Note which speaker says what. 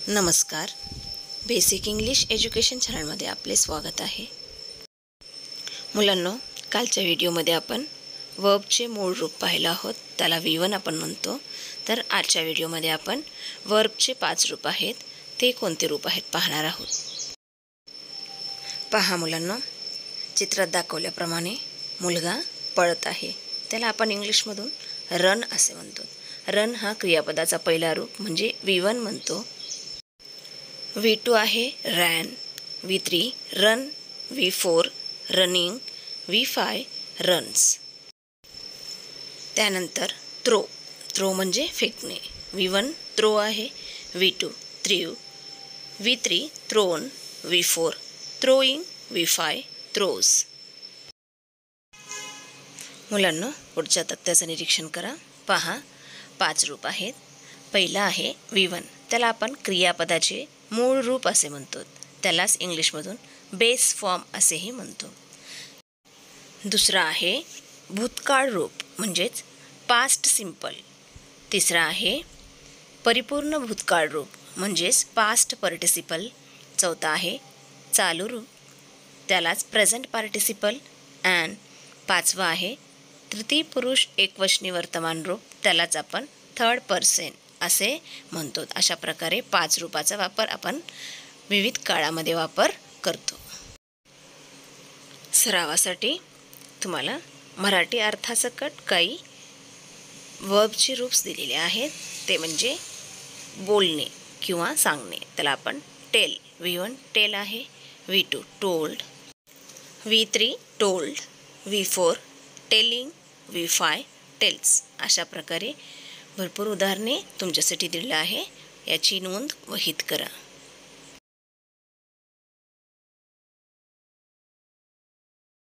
Speaker 1: नमस्कार. Basic English education चॅनलमध्ये आपले स्वागत आहे. मुलांनो, कालच्या व्हिडिओमध्ये आपण वर्बचे मूळ रूप पाहिलं आहोत, त्याला V1 आपण म्हणतो. तर आजच्या व्हिडिओमध्ये आपण वर्बचे 5 रूप आहेत, ते कोणते रूप आहेत पाहणार आहोत. पहा मुलांनो, चित्रात दाखवल्याप्रमाणे मुलगा पळत आहे, त्याला आपण इंग्लिशमधून रन असे म्हणतो. रन हा क्रियापदाचा पहिला रूप म्हणजे V1 म्हणतो. V2 आहे ran, V3 run, V4 running, V5 runs. त्यानंतर थ्रो म्हणजे फेकणे. V1 थ्रो आहे, V2 थ्रीव, V3 throne, V4 throwing, V5 throws. मुलांनो, पुढच्या तक्त्याचं निरीक्षण करा. पहा, 5 रूप आहेत. पहिला आहे V1, त्याला आपण क्रियापदाचे मूळ रूप असे म्हणतो, त्यालाच इंग्लिशमधून बेस फॉर्म असेही म्हणतो. दुसरा आहे भूतकाळ रूप म्हणजेच पास्ट सिंपल. तिसरा आहे परिपूर्ण भूतकाळ रूप म्हणजेच पास्ट पार्टिसिपल. चौथा आहे चालू रूप, त्यालाच प्रेझेंट पार्टिसिपल. अँड पाचवा आहे तृतीय पुरुष एकवचनी वर्तमान रूप, त्यालाच आपण थर्ड पर्सन असे म्हणतो. अशा प्रकारे 5 रूपाचा वापर आपण विविध काळामध्ये वापर करतो. सरावासाठी तुम्हाला मराठी अर्थासकट काही वर्बची रूप्स दिलेले आहेत, ते म्हणजे बोलणे किंवा सांगणे, त्याला आपण टेल. V1 टेल आहे, V2 told, V3 told, V4 telling, V5 tails. अशा प्रकारे भरपूर उदाहरणे तुमच्यासाठी दिलेली आहे, याची नोंद वहीत करा.